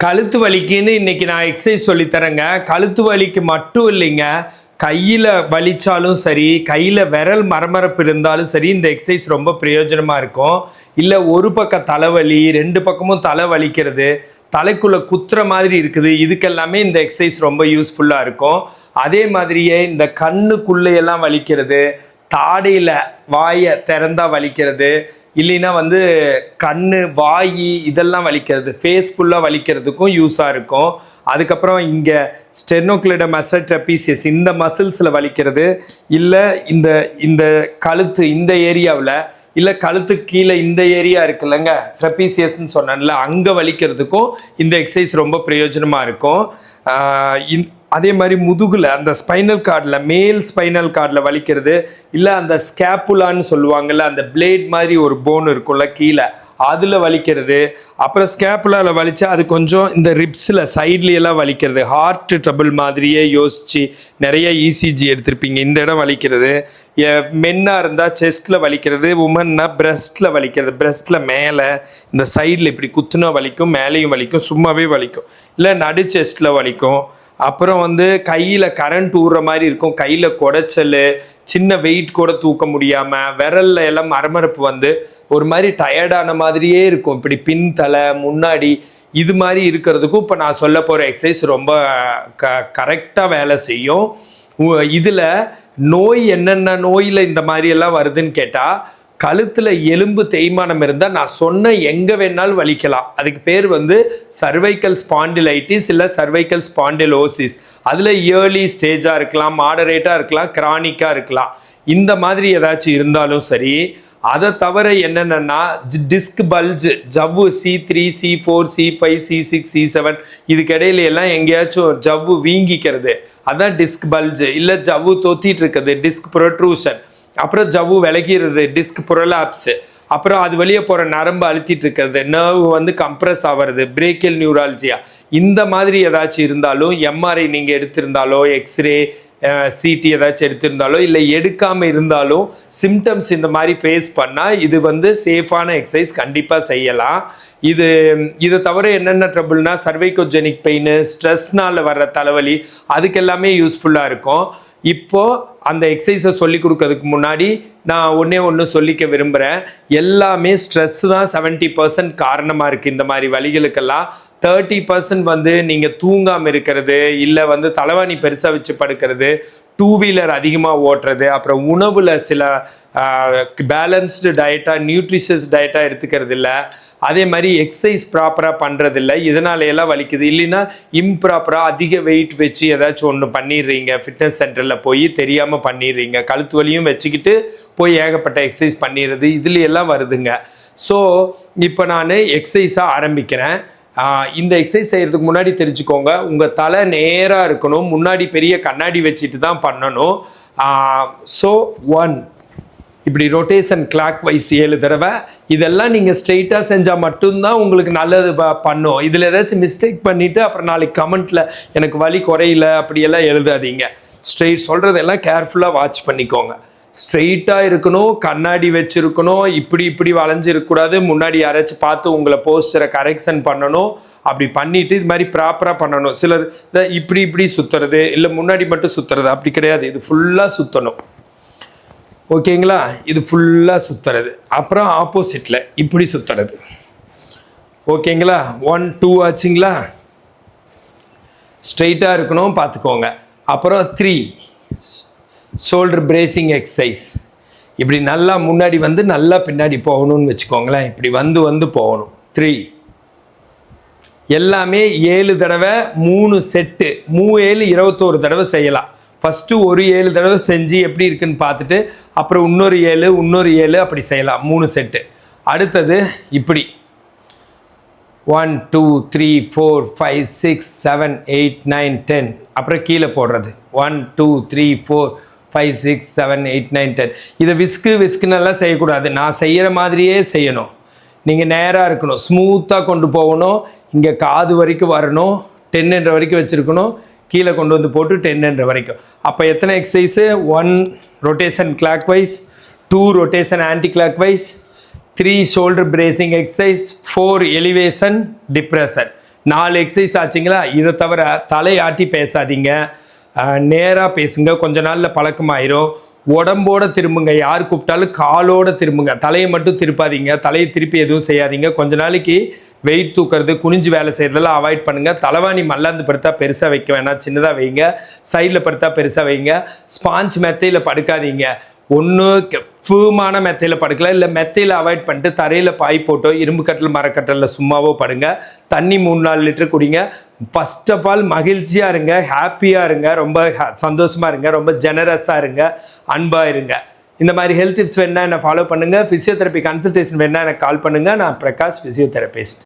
கழுத்து வலிக்குன்னு இன்னைக்கு நான் எக்ஸசைஸ் சொல்லித்தரேங்க. கழுத்து வலிக்கு மட்டும் இல்லைங்க, கையில் வலிச்சாலும் சரி, கையில் விரல் மரமரப்பு இருந்தாலும் சரி, இந்த எக்ஸசைஸ் ரொம்ப பிரயோஜனமாக இருக்கும். இல்லை ஒரு பக்கம் தலைவலி, ரெண்டு பக்கமும் தலை வலிக்கிறது, தலைக்குள்ளே குத்துற மாதிரி இருக்குது, இதுக்கெல்லாமே இந்த எக்ஸசைஸ் ரொம்ப யூஸ்ஃபுல்லாக இருக்கும். அதே மாதிரியே இந்த கண்ணுக்குள்ளையெல்லாம் வலிக்கிறது, தாடையில் வாயை திறந்தா வலிக்கிறது, இல்லைன்னா கண்ணு வாய் இதெல்லாம் வலிக்கிறது, ஃபேஸ் ஃபுல்லாக வலிக்கிறதுக்கும் யூஸாக இருக்கும். அதுக்கப்புறம் இங்கே ஸ்டெர்னோக்ளிடம் மசில் ட்ரெபீசியஸ் இந்த மசில்ஸில் வலிக்கிறது, இல்லை இந்த இந்த கழுத்து இந்த ஏரியாவில், இல்லை கழுத்துக்கு கீழே இந்த ஏரியா இருக்குல்லங்க ட்ரெபீசியஸ்ன்னு சொன்னேன்ல, அங்கே வலிக்கிறதுக்கும் இந்த எக்ஸசைஸ் ரொம்ப பிரயோஜனமாக இருக்கும். அதே மாதிரி முதுகில் அந்த ஸ்பைனல் கார்டில், மேல் ஸ்பைனல் கார்டில் வலிக்கிறது, இல்லை அந்த ஸ்கேப்புலான்னு சொல்லுவாங்கள்ல, அந்த பிளேட் மாதிரி ஒரு போன் இருக்கும்ல கீழே, அதில் வலிக்கிறது. அப்புறம் ஸ்கேப்புலாவில் வலிச்சா அது கொஞ்சம் இந்த ரிப்ஸில் சைட்லையெல்லாம் வலிக்கிறது. ஹார்ட் ட்ரபிள் மாதிரியே யோசித்து நிறைய இசிஜி எடுத்திருப்பீங்க, இந்த இடம் வலிக்கிறது. மென்னாக இருந்தால் செஸ்ட்டில் வலிக்கிறது, உமன்னா பிரஸ்ட்டில் வலிக்கிறது, பிரஸ்ட்டில் மேலே இந்த சைடில் இப்படி குத்துனா வலிக்கும், மேலேயும் வலிக்கும், சும்மாவே வலிக்கும், இல்லை நடு செஸ்ட்டில் வலிக்கும். அப்புறம் கையில் கரண்ட் ஊறுற மாதிரி இருக்கும், கையில் குடைச்சல், சின்ன வெயிட் கூட தூக்க முடியாமல், விரல்ல எல்லாம் மரமரப்பு ஒரு மாதிரி டயர்டான மாதிரியே இருக்கும், இப்படி பின் தலை முன்னாடி இது மாதிரி இருக்கிறதுக்கும் இப்போ நான் சொல்ல போகிற எக்ஸசைஸ் ரொம்ப கரெக்டாக வேலை செய்யும். இதில் நோய் என்னென்ன நோயில் இந்த மாதிரியெல்லாம் வருதுன்னு கேட்டால், கழுத்தில் எலும்பு தேய்மானம் இருந்தால் நான் சொன்ன எங்கே வேணாலும் வலிக்கலாம். அதுக்கு பேர் சர்வைக்கல் ஸ்பாண்டிலைட்டிஸ் இல்லை சர்வைக்கல் ஸ்பாண்டிலோசிஸ். அதில் இயர்லி ஸ்டேஜாக இருக்கலாம், மாடரேட்டாக இருக்கலாம், கிரானிக்காக இருக்கலாம். இந்த மாதிரி ஏதாச்சும் இருந்தாலும் சரி. அதை தவிர என்னென்னா டிஸ்க் பல்ஜு, ஜவ்வு C3 C4 C5 C6 C7 இதுக்கு இடையில எல்லாம் எங்கேயாச்சும் ஜவ்வு வீங்கிக்கிறது, அதான் டிஸ்க் பல்ஜு. இல்லை ஜவ்வு தொத்திட்டு இருக்குது, டிஸ்க் ப்ரொட்ரூஷன். அப்புறம் ஜவ்வு விலகிறது, டிஸ்க் ப்ரொலாப்ஸு. அப்புறம் அது வெளியே போகிற நரம்பு அழுத்திட்டு இருக்கிறது, நர்வ் கம்ப்ரெஸ் ஆகிறது, பிரேக்கியல் நியூராலஜியா. இந்த மாதிரி ஏதாச்சும் இருந்தாலும், எம்ஆர்ஐ நீங்கள் எடுத்திருந்தாலோ, எக்ஸ்ரே சிடி ஏதாச்சும் எடுத்திருந்தாலோ, இல்லை எடுக்காமல் இருந்தாலும் சிம்டம்ஸ் இந்த மாதிரி ஃபேஸ் பண்ணால் இது சேஃபான எக்ஸசைஸ் கண்டிப்பாக செய்யலாம். இதை தவிர என்னென்ன ட்ரபிள்னா சர்வைக்கோஜெனிக் பெயின், ஸ்ட்ரெஸ்னால் வர்ற தலைவலி, அதுக்கெல்லாமே யூஸ்ஃபுல்லாக இருக்கும். இப்போது அந்த எக்ஸசைஸை சொல்லி கொடுக்கறதுக்கு முன்னாடி நான் ஒன்று சொல்லிக்க விரும்புகிறேன். எல்லாமே ஸ்ட்ரெஸ் தான் 70% காரணமாக இருக்குது இந்த மாதிரி வலிகளுக்கெல்லாம். 30% நீங்கள் தூங்காமல் இருக்கிறது, இல்லை தலைவாணி பெருசாக வச்சு படுக்கிறது, டூ வீலர் அதிகமாக ஓட்டுறது, அப்புறம் உணவில் சில பேலன்ஸ்டு டயட்டாக நியூட்ரிஷியஸ் டயட்டாக எடுத்துக்கிறது இல்லை, அதே மாதிரி எக்ஸசைஸ் ப்ராப்பராக பண்ணுறதில்ல, இதனால எல்லாம் வலிக்குது. இல்லைன்னா இம்ப்ராப்பராக அதிக வெயிட் வச்சு ஏதாச்சும் ஒன்று பண்ணிடுறீங்க, ஃபிட்னஸ் சென்டரில் போய் தெரியாமல் பண்ணிடுறீங்க, கழுத்து வலியும் வச்சுக்கிட்டு போய் ஏகப்பட்ட எக்ஸசைஸ் பண்ணிடுறது, இதுல எல்லாம் வருதுங்க. ஸோ இப்போ நான் எக்ஸசைஸாக ஆரம்பிக்கிறேன். இந்த எக்ஸசைஸ் செய்கிறதுக்கு முன்னாடி தெரிஞ்சுக்கோங்க, உங்கள் தலை நேராக இருக்கணும், முன்னாடி பெரிய கண்ணாடி வச்சுட்டு தான் பண்ணணும். ஸோ 1 இப்படி ரொட்டேஷன் கிளாக் வைஸ் 7 தடவை. இதெல்லாம் நீங்கள் ஸ்ட்ரெயிட்டாக செஞ்சால் மட்டும்தான் உங்களுக்கு நல்லது பண்ணும். இதில் ஏதாச்சும் மிஸ்டேக் பண்ணிவிட்டு அப்புறம் நாளைக்கு கமெண்ட்டில் எனக்கு வலி குறையில அப்படியெல்லாம் எழுதாதீங்க. ஸ்ட்ரெயிட் சொல்கிறதெல்லாம் கேர்ஃபுல்லாக வாட்ச் பண்ணிக்கோங்க. ஸ்ட்ரெயிட்டாக இருக்கணும், கண்ணாடி வச்சுருக்கணும், இப்படி வளைஞ்சிருக்கக்கூடாது, முன்னாடி யாராச்சும் பார்த்து உங்களை போஸ்டரை கரெக்ஷன் பண்ணணும். அப்படி பண்ணிவிட்டு இது மாதிரி ப்ராப்பராக பண்ணணும். சிலர் இப்படி சுற்றுறது, இல்லை முன்னாடி மட்டும் சுற்றுறது, அப்படி கிடையாது, இது ஃபுல்லாக சுற்றணும். ஓகேங்களா? இது ஃபுல்லாக சுற்றுறது. அப்புறம் ஆப்போசிட்டில் இப்படி சுற்றுறது. ஓகேங்களா? 1 2 ஆச்சுங்களா? ஸ்ட்ரெயிட்டாக இருக்கணும் பார்த்துக்கோங்க. அப்புறம் 3 ஷோல்டர் பிரேசிங் எக்ஸசைஸ். இப்படி நல்லா முன்னாடி நல்லா பின்னாடி போகணும்னு வச்சுக்கோங்களேன். இப்படி போகணும். 3 எல்லாமே 7 தடவை, 3 செட்டு, 7 21 தடவை செய்யலாம். ஃபஸ்ட்டு ஒரு 7 தடவை செஞ்சு எப்படி இருக்குன்னு பார்த்துட்டு அப்புறம் இன்னொரு 7 அப்படி செய்யலாம், 3 செட்டு. அடுத்தது இப்படி 1 2 3 4 5 6 7 8 9 10 அப்புறம் கீழே போடுறது 1 2 3 4 5 6 7 8 9 10. இதை விஸ்குன்னெல்லாம் செய்யக்கூடாது, நான் செய்கிற மாதிரியே செய்யணும். நீங்கள் நேராக இருக்கணும், ஸ்மூத்தாக கொண்டு போகணும், இங்கே காது வரைக்கும் வரணும், 10 என்ற வரைக்கும் வச்சுருக்கணும், கீழே கொண்டு போட்டு 10 என்ற வரைக்கும். அப்போ எத்தனை exercise? 1 rotation clockwise, 2 rotation anti clockwise, 3 shoulder bracing exercise, 4 elevation depression. 4 exercise ஆச்சுங்களா? இதை தவிர தலையாட்டி பேசாதீங்க, நேராக பேசுங்க. கொஞ்ச நாளில் பழக்கமாயிரும். உடம்போட திரும்புங்க. யார் கூப்பிட்டாலும் காலோட திரும்புங்க. தலையை மட்டும் திருப்பாதீங்க. தலையை திருப்பி எதுவும் செய்யாதீங்க. கொஞ்ச நாளைக்கு வெயிட் தூக்குறது, குனிஞ்சு வேலை செய்கிறதெல்லாம் அவாய்ட் பண்ணுங்கள். தலைவாணி மல்லாந்து படுத்தா பெருசாக வைக்க வேணாம், சின்னதாக வைங்க. சைடில் படுத்தா பெருசாக வைங்க. ஸ்பாஞ்ச் மெத்தையில் படுக்காதீங்க. ஒன்று ஃபூமான மெத்தையில் படுக்கலாம், இல்லை மெத்தையில் அவாய்ட் பண்ணிட்டு தரையில் பாய் போட்டோ இரும்பு கட்டில் மரக்கட்டலில் சும்மாவோ படுங்க. தண்ணி 3-4 லிட்டர் குடிங்க. ஃபர்ஸ்ட் ஆஃப் ஆல் மகிழ்ச்சியாக இருங்க, ஹாப்பியாக இருங்க, ரொம்ப சந்தோஷமாக இருங்க, ரொம்ப ஜெனரஸாக இருங்க, அன்பாக இருங்க. இந்த மாதிரி ஹெல்த் டிப்ஸ் வேணா என்னை ஃபாலோ பண்ணுங்கள். ஃபிசியோதெரப்பி கன்சல்டேஷன் வேணா எனக்கு கால் பண்ணுங்கள். நான் பிரகாஷ், ஃபிசியோதெரபிஸ்ட்.